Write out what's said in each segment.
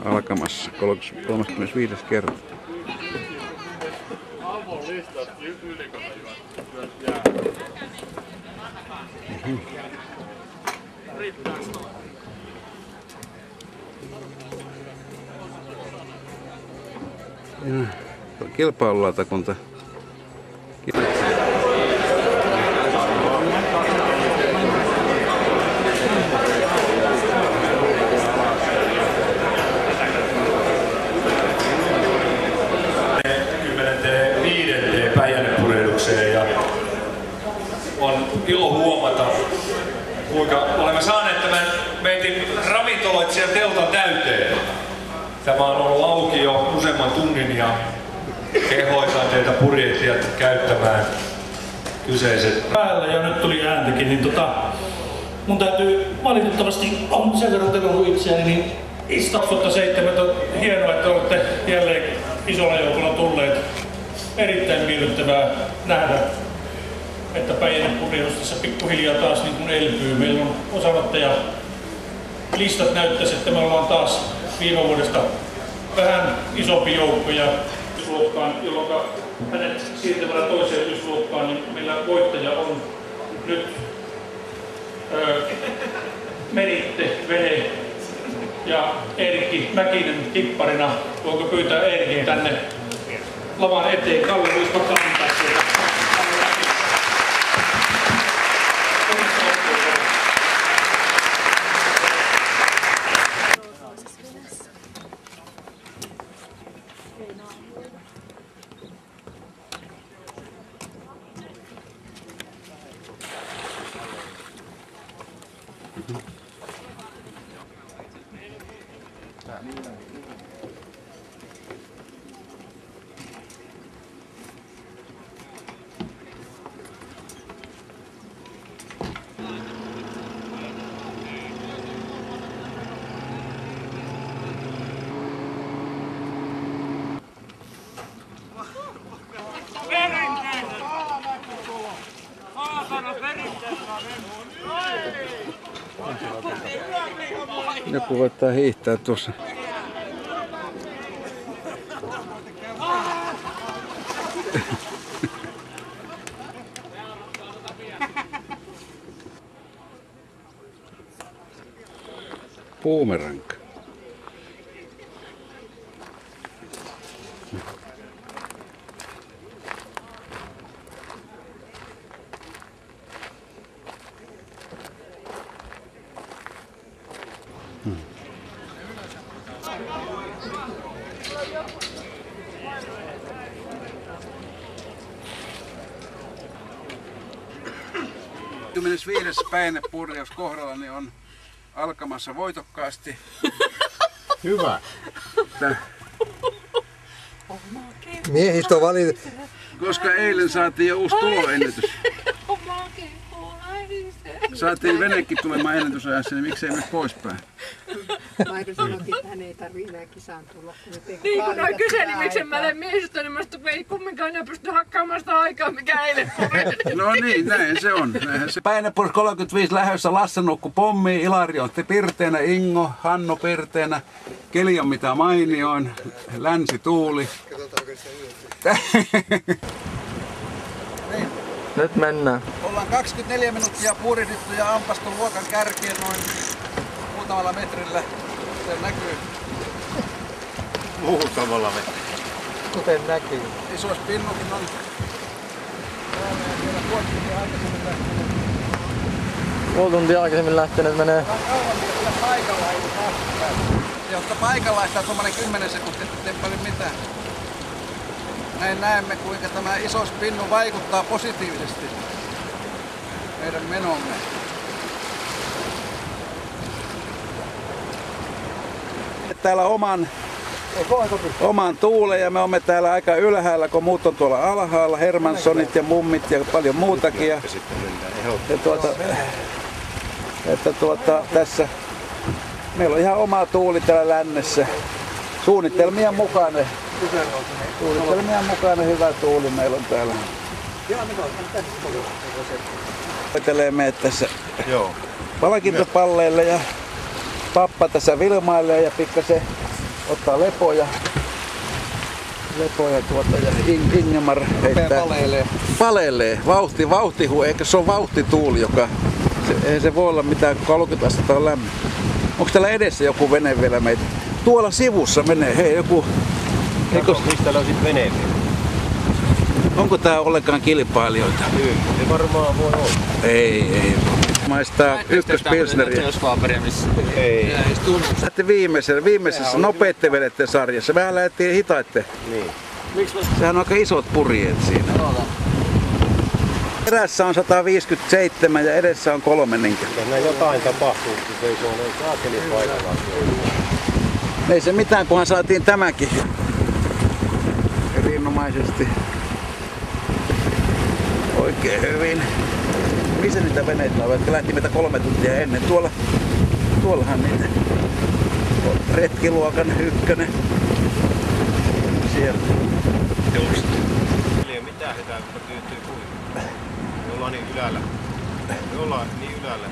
alkamassa 35. kerta. Kilpailulautakunta. Päijänne-purjehdukseen ja on ilo huomata, kuinka olemme saaneet tämän meidän ravintoloitsijan teltan täyteen. Tämä on ollut auki jo useamman tunnin ja kehoitan teitä purjehtijat käyttämään kyseiset. Päällä ja nyt tuli ääntäkin, niin mun täytyy valitettavasti, on sen verran telannut itseäni, niin 2007 on hienoa, että olette jälleen isolla joukolla tulleet. Erittäin miellyttävää nähdä, että Päijänne-purjehdus tässä pikkuhiljaa taas niin kuin elpyy. Meillä on osanottaja-listat näyttäisi, että me ollaan taas viime vuodesta vähän isompi joukko ja jolloin hänet siirtämällä toiseen ysluokkaan, niin meillä voittaja on nyt Meritte Vene ja Erkki Mäkinen tipparina. Voinko pyytää Erkin tänne lavan eteen? Kalle, voisi vaikka antaa sieltä. Joku voittaa hiihtää tuossa. Boomerang. Päijänne-purjehdus kohdallani on alkamassa voitokkaasti. Hyvä. Miehistö valittu. Koska eilen saatiin jo uusi tuloennätys. Saatiin venekin tulemaan ennätysajassa, niin miksei mene poispäin? Mairi sanottiin, että hän ei tarvitse enää kisaan tulla. Niin kun noi kyseli, miksen mä olen miehistö, niin mä ei kumminkaan enää pysty hakkaamaan sitä aikaa, mikä eilen puri. No niin, näin se on. Päijänne-purjehdus 35 lähdössä, Lasse nukkui pommiin, Ilari on pirteenä, Ingo, Hannu pirteenä, keli on mitä mainioin, länsi tuuli. Nyt mennään. Ollaan 24 minuuttia purjehdittu ja ampastu luokan kärkeen noin muutamalla metrillä. Kuten näkyy. Muutamalla metrillä. Kuten näkyy. Iso spinnukin on täällä ja siellä puoli tuntia aikaisemmin lähtenyt. Puoli tuntia aikaisemmin lähtenyt menee. Kauan vielä paikalla ei päästä. Jotta paikalla on tuommoinen 10 sekuntia, ettei paljon mitään. Näin näemme, kuinka tämä iso spinnu vaikuttaa positiivisesti meidän menomme. Täällä oman tuulen ja me olemme täällä aika ylhäällä, kun muut on tuolla alhaalla, Hermanssonit ja mummit ja paljon muutakin. Ja tässä meillä on ihan oma tuuli täällä lännessä. Suunnitelmien mukainen hyvä tuuli meillä on täällä. Voitelee meidät tässä palkintopalleille ja pappa tässä vilmailee ja pikkasen ottaa lepoja. Ja Ingemar heittää. Palelee. Vauhti, eikö se ole vauhtituuli, joka... Ei se voi olla mitään 30 astetta on lämmin. Onko täällä edessä joku vene vielä meitä? Tuolla sivussa menee, hei joku... Mistä löysit veneen? Onko tää ollenkaan kilpailijoita? Kyllä, se varmaan voi olla. Ei. Maistaa ykköspilsneriä. Ei. Lähti viimeisessä nopeitten veneiden sarjassa. Vähän lähdettiin hitaitte. Niin. Sehän on aika isot purjeet siinä. Erässä on 157 ja edessä on 3. Kyllä jotain tapahtuu, kun se ei ole saakeli paikallaan. Ei se mitään, kunhan saatiin tämäkin erinomaisesti. Oikein hyvin. Missä niitä veneitä on? Jotka lähti meitä 3 tuntia ennen. Tuollahan niitä. Retkiluokan 1. Siellä. Just. Eli ei ole mitään hätää, kun tyytyy kuitenkin. Me ollaan niin ylällä.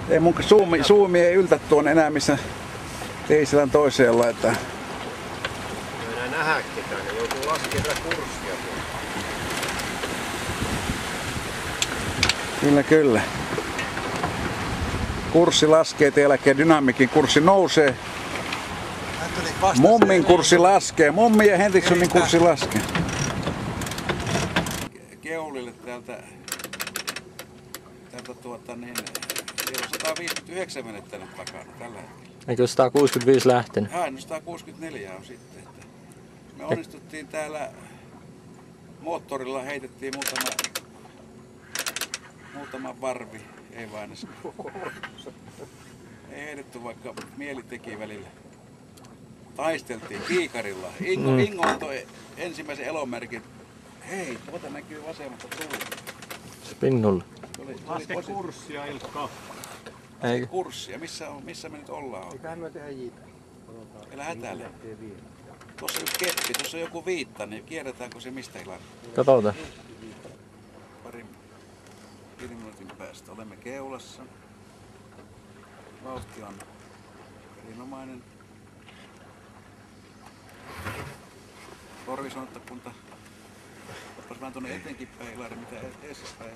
Ei mun suumi ei yltä tuon enää missä Teisilän toiseen laitaan. Ei enää nähdä ketään, ne joutuu laskemaan kurssia. Kyllä. Kurssi laskee, teilläkin dynamiikin kurssi nousee. Mummin kurssi laskee. Mummi ja Henrikssonin kurssi laskee. Keulille täältä niin, siellä on 159 venettä nyt takana tällä hetkellä. Eikö 165 lähtenyt? No 164 on sitten. Että me onnistuttiin täällä moottorilla, heitettiin muutama varvi, ei vain edes. Ei heitetty, vaikka mieli teki välillä. Taisteltiin kiikarilla. Ingo antoi ensimmäisen elomerkin. Hei, tuota näkyy vasemmalta tuuli. Spinnulla. Laske kurssia, Ilkka. Eikö? Kurssia, missä me nyt ollaan? Eiköhän me tehdä jiitä. Älä hätäile. Tuossa on yksi keppi, tuossa on joku viitta, niin kierretäänkö se mistä Ilari? Katsotaan. Pari minuutin päästä olemme keulassa. Vauhti on erinomainen. Korvisonttakunta. Oppas vähän tuonne etenkin päin Ilari, mitä edessäpäin.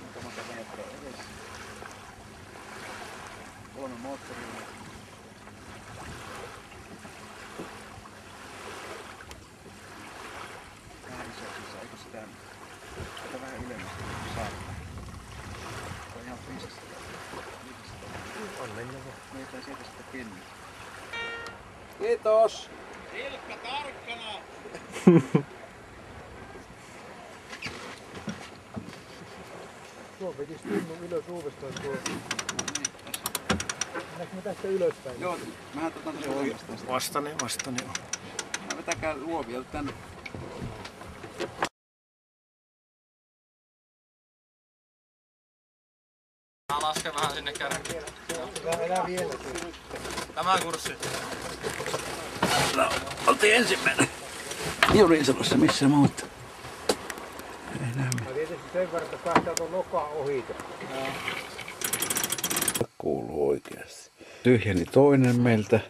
Muutama venettä edessä. 3 moottoria. Vähän lisäksi, eikö sitä vähän ylemmästi saattaa. Se on ihan fiisistä. On mennä vaan. Meitä sieltä sitä pinni. Kiitos! Ilkka tarkkana! Tuo vetis tunnu ylös uudestaan tuo. Mennäänkö me tästä ylöspäin? Joo, mähän otan sen oikeastaan. Vastane on. Mä vetäkää luovia tänne. Mä lasken vähän sinne kärkeen. Elää vielä. Tämä kurssi. No, oltiin ensimmäinen. Jurinselossa, missä muut? Ei näy. Mä tietysti sen verran, että päästään tuon nokaan ohi. Kuuluu oikeasti. Tyhjeni toinen meiltä.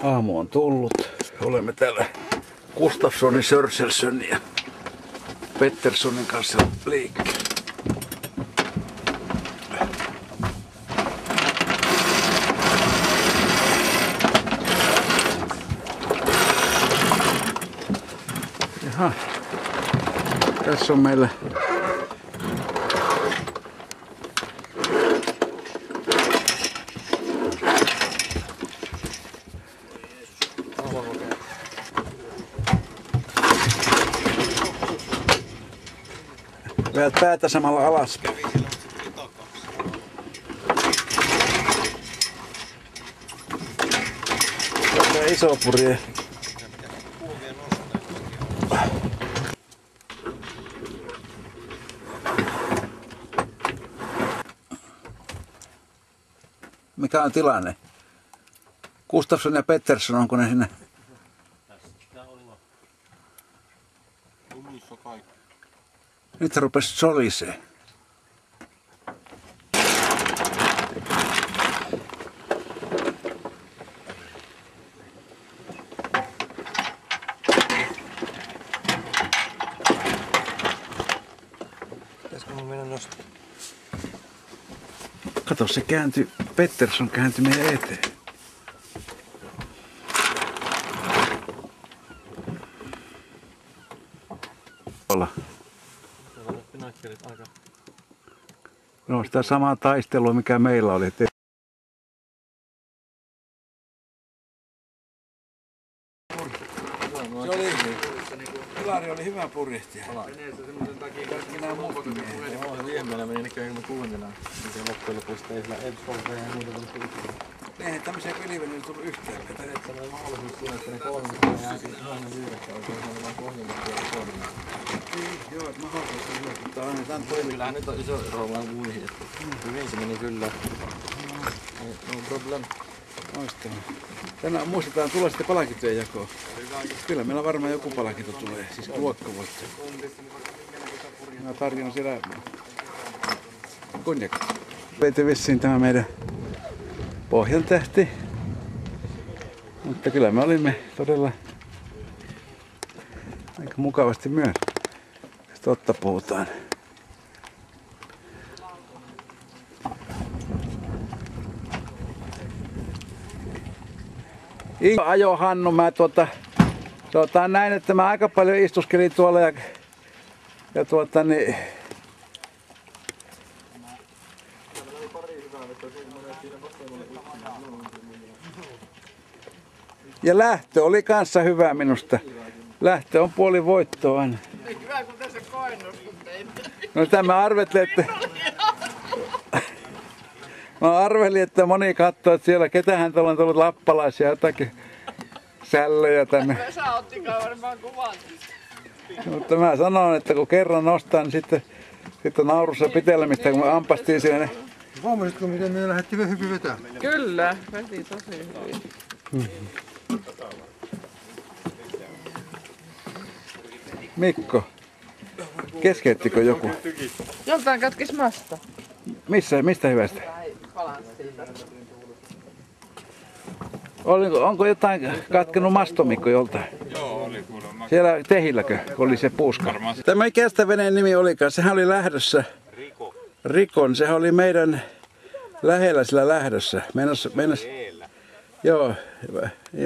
Aamu on tullut. Olemme täällä Gustafssonin, Sörselsonin ja Petterssonin kanssa liikkeellä. Jaha. Tässä on meillä Vedät päätä samalla alas. Tämä iso purje. Mikä on tilanne? Gustafsson ja Pettersson, onko ne sinne? Nyt rupesi solisee. Kato, se kääntyi, Pettersson kääntyi meidän eteen. Olla. No sitä samaa taistelua, mikä meillä oli. Ilari oli hyvä purjehtija. Veneessä semmoisen takia kaikki nämä muutkin miehet. Joo, viemmeillä meni näköjään kun me kuunnellaan. Niin se loppujen lopuksi ei sillä Epsolta ja muuta tullut yhtään. Eihän tämmöisiä peliveneitä tullut yhtään. Se oli mahdollisuus siinä, että ne kolmikkoja jääkin ihan yhdessä oikein. Se oli vaan pohjimmassa ja kolmikkoja. Joo, että mahdollisuus on hyvä, mutta aina tämän toimii. Kyllähän nyt on iso ero vaan muihin. Hyvin se meni kyllä. No problem. Loistavaa. Tänään muistetaan tulla sitten palkintojen jakoa. Kyllä meillä varmaan joku palkinto tulee, siis luokkavoitto. Mä tarjoan siellä konjakki. Veitte vissiin tämä meidän Pohjantähti. Mutta kyllä me olimme todella aika mukavasti myös, jos totta puhutaan. Ajo Hannu, mä näin, että mä aika paljon istuskelin tuolla ja ja lähtö oli kanssa hyvä minusta. Lähtö on puoli voittoa aina. Hyvä, kun tässä koennostutte. No sitä mä arvelin, että moni katsoo, että siellä ketähän tuolla on tullut lappalaisia jotakin sällöjä tänne. Vesa ottikaan varmaan kuvan. Mutta mä sanon, että kun kerran nostan, niin sitten naurussa pitelemistä, kun me ampastiin siinä. Huomasitko, miten me lähdettiin hyvin vetämään? Kyllä, veti tosi hyvin. Mikko, keskeyttikö joku? Joltain katkis masta. Mistä hyvästä? Palan siitä. Onko jotain katkenut masto, Mikko, joltain? Joo, oli kuulemma. Siellä Tehilläkö oli se puuska? Tämä mikä sitä veneen nimi olikaan? Sehän oli lähdössä. Rikon. Sehän oli meidän lähellä sillä lähdössä. Meinas. Joo,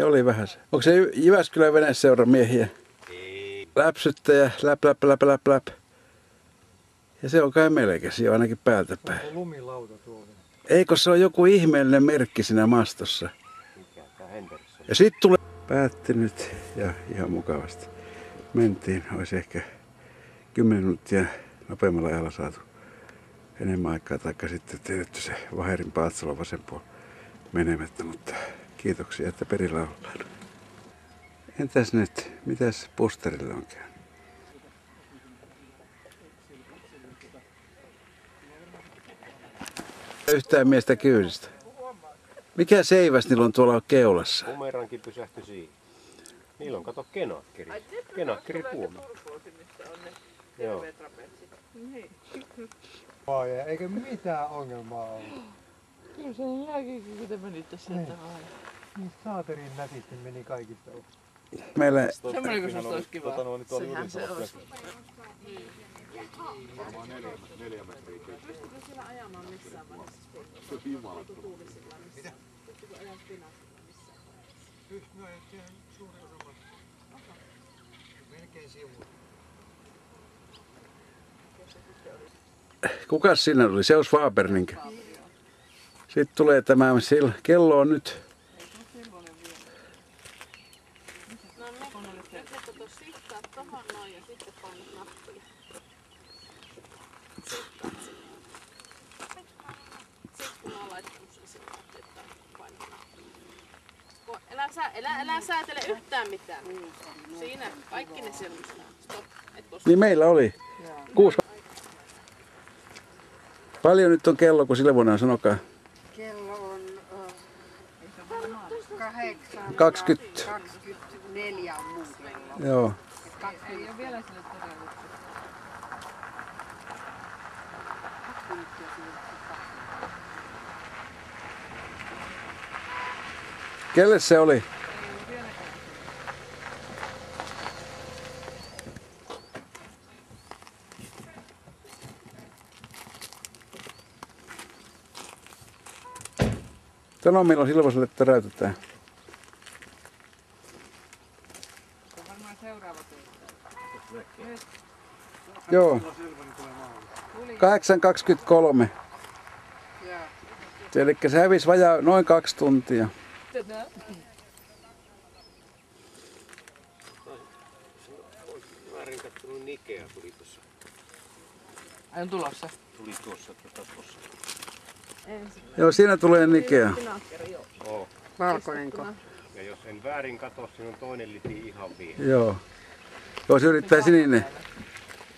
oli vähän se. Onko se Jyväskylän veneseuran miehiä? Läpsyttäjä, läp. Ja se on kai melkein, jo ainakin päältä päin. Lumilauta tuolla. Eikö se ole joku ihmeellinen merkki siinä mastossa? Ja sitten tulee päättynyt ja ihan mukavasti. Mentiin, olisi ehkä 10 minuuttia nopeammalla ajalla saatu enemmän aikaa, taikka sitten tietysti se Vaherin Paatsalo vasen puolella menemättä, mutta kiitoksia, että perillä ollaan. Entäs nyt, mitäs Pusterille on käynyt? Yhtään miestä kyydistä. Mikä seiväs niillä on tuolla keulassa? Bumerangki pysähtyi siihen. Niillä on kato kenakkeri. Kenakkeri puomi. Joo. Eikä mitään ongelmaa ollut. Kyllä se on jälkeen, kun te menitte sieltä aina. Niin saaterin nätisti meni kaikista. Meillä Semmoinen, kun susta olisi kiva. Sehän se olisi. Varmaan 4 metriä. Pystytkö siellä ajamaan missään vaiheessa? Mitä? Pystytkö ajaa spinaatilla missään vaiheessa? No ei tiedä, suuri osa vasta. Melkein sivuun. Kukas siinä oli? Seus Faberninkö? Sitten tulee tämä, kello on nyt. No nyt sä tuossa sihtaa tohon noin ja sitten painat nappia. Sihtaat sinne. Sitten kun on laittanut sen sihtaat, että painat nappia. Älä säätele yhtään mitään. Siinä kaikki ne siellä. Stop. Niin meillä oli. 6. Paljon nyt on kello, kun sille vuonna sanokaa? Kello on 8. 24 on mun kello. Joo. Ei ole vielä sille todella. Kelle se oli? Tänään milloin Silvoselle täräytetään. Se on varmaan seuraava tehtävä. Joo. 8.23. Eli se hävisi vajaa noin 2 tuntia. Väärin kattonut Nikea tuli tuossa. Ai on tulossa? Tuli tuossa tuossa. Joo, siinä tulee Nikea. Valkoinenko? Ja jos en väärin katso, siinä on toinen liti ihan vielä. Joo. Joo, se yrittää sininen.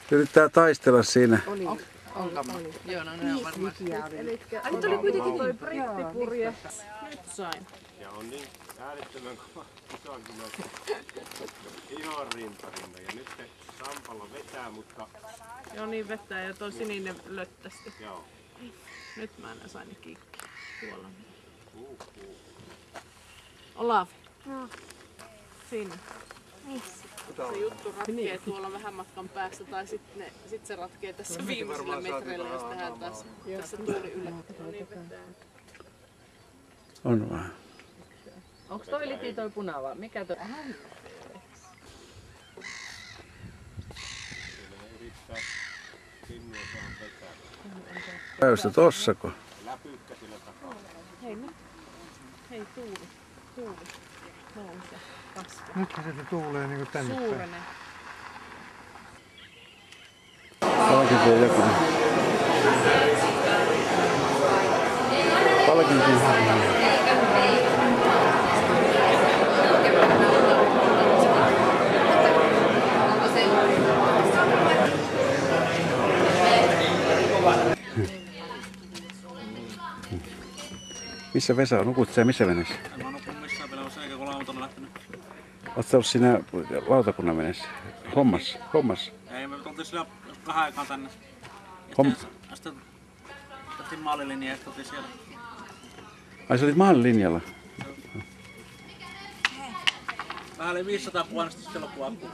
Se yrittää taistella siinä. Onko? Joo, no ne on varmasti. Ai nyt oli kuitenkin toi brittipurje. Nyt sain. Ja on niin äärettömän kova kisankin ihan rintarinta. Ja nyt se Sampalla vetää, mutta... Joo niin vetää ja toi sininen löttästi. Joo. Nyt mä en sain kiikki. Tuolla. Olavi. Joo. Siinä. Missä? Se juttu ratkee tuolla vähän matkan päästä tai sit se ratkee tässä viimeisillä metreillä, jos tehdään tässä tuuli yllättää. Niin vetää. On vaan. Onks toi liti toi punava? Mikä toi? Käy se tossako? Hei nyt. Hei tuuli. Nouse. Kasva. Nythän se tuulee niinku tänne päin. Suurene. Palkintoja joku. Palkintoja. Missä Vesa on? Nukut sä missä veneessä? En mä nukun missään pelaamassa eikä kun lauta on lähtenyt. Oot sä ollut siinä lautakunnan veneessä? Hommas? Ei, me tultiin sillä vähän aikaa tänne. Sitten otettiin maalilinja ja tultiin siellä. Ai sä olit maalilinjalla? Vähän yli 500 puolesta sitten loppuu akku.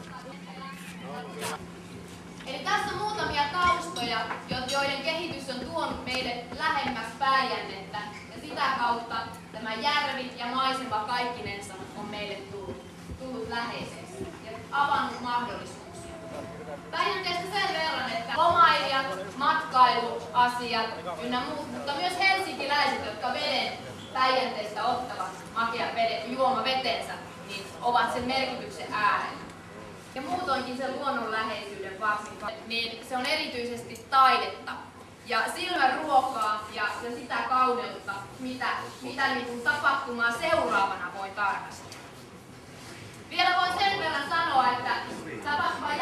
Eli tässä on muutamia taustoja, joiden kehitys on tuonut meille lähemmäs Päijännettä. Ja sitä kautta tämä järvi ja maisema kaikkinensa on meille tullut läheiseksi ja avannut mahdollisuuksia. Päijänteestä sen verran, että lomailijat, matkailuasiat ynnä muut, mutta myös helsinkiläiset, jotka veden Päijänteestä ottavat makean juomavetensä, niin ovat sen merkityksen äärellä. Ja muutoinkin sen luonnonläheisyyden varsinkin, niin se on erityisesti taidetta ja silmän ruokaa ja sitä kauneutta, mitä niin kuin tapahtumaa seuraavana voi tarkastella. Vielä voin sen verran sanoa, että tapahtuman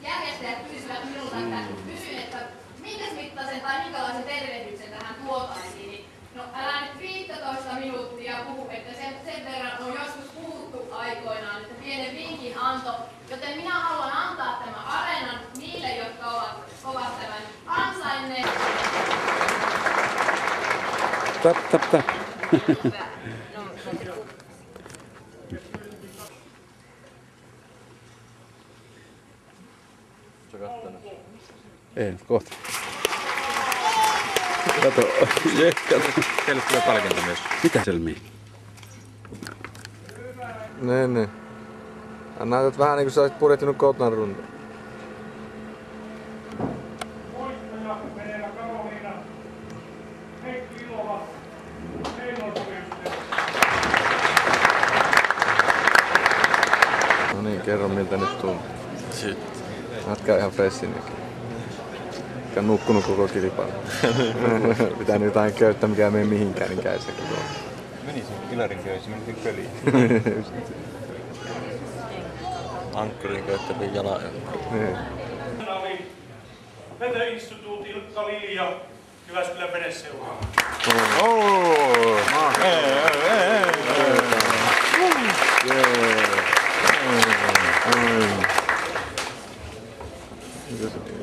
järjestäjät pyysivät minulta, että kysyin, että minkäs mittaisen tai minkälaisen tervehdyksen tähän tuotaisiin. Niin, no älä nyt 15 minuuttia puhu, että sen verran on joskus puhuttu aikoinaan, että pienen vinkin anto. Joten minä haluan antaa tämän areenan niille, jotka ovat tämän ansainneet. Tap. Ei, kohta. Kato. Teille tulee palkinto myös. Mitä selmiä? Ne. Näytät vähän niinku sä olisit purjehtinut Kotnan rundan. No niin, kerro miltä nyt tuntuu. Matka ihan freshinäkin. Mikä on nukkunut koko kilpailu. Pitää nyt jotain köyttä, mikä ei mene mihinkään, niin käy sekin tuolla. Meni sen Kilarin köysi, meni peliin. Ankkurin köyttäviin jalan. Niin. Oli Vetöinstituutti Ilkka Lilja Jyväskylän veneseura.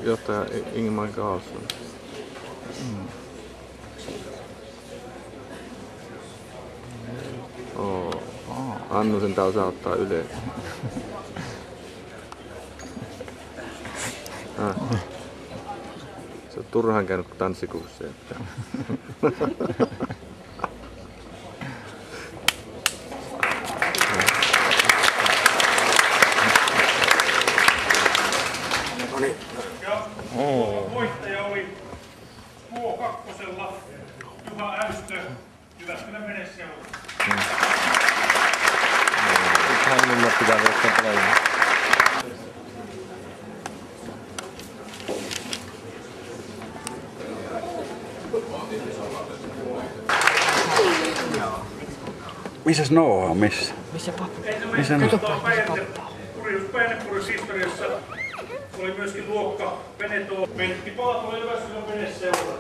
Johtaja Ingmar Karlsson. Annusen tää osaa ottaa yleen. Se on turhaan käynyt tanssikursseja. Hännillä pitää vetää paljon. Missäs Nooha on? Missä? Missä pappa? Missä Nooha? Päihdepurishistoriassa oli myöskin luokka Veneto. Pentti Paato oli Jyväskylän veneseura.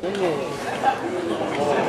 Menee.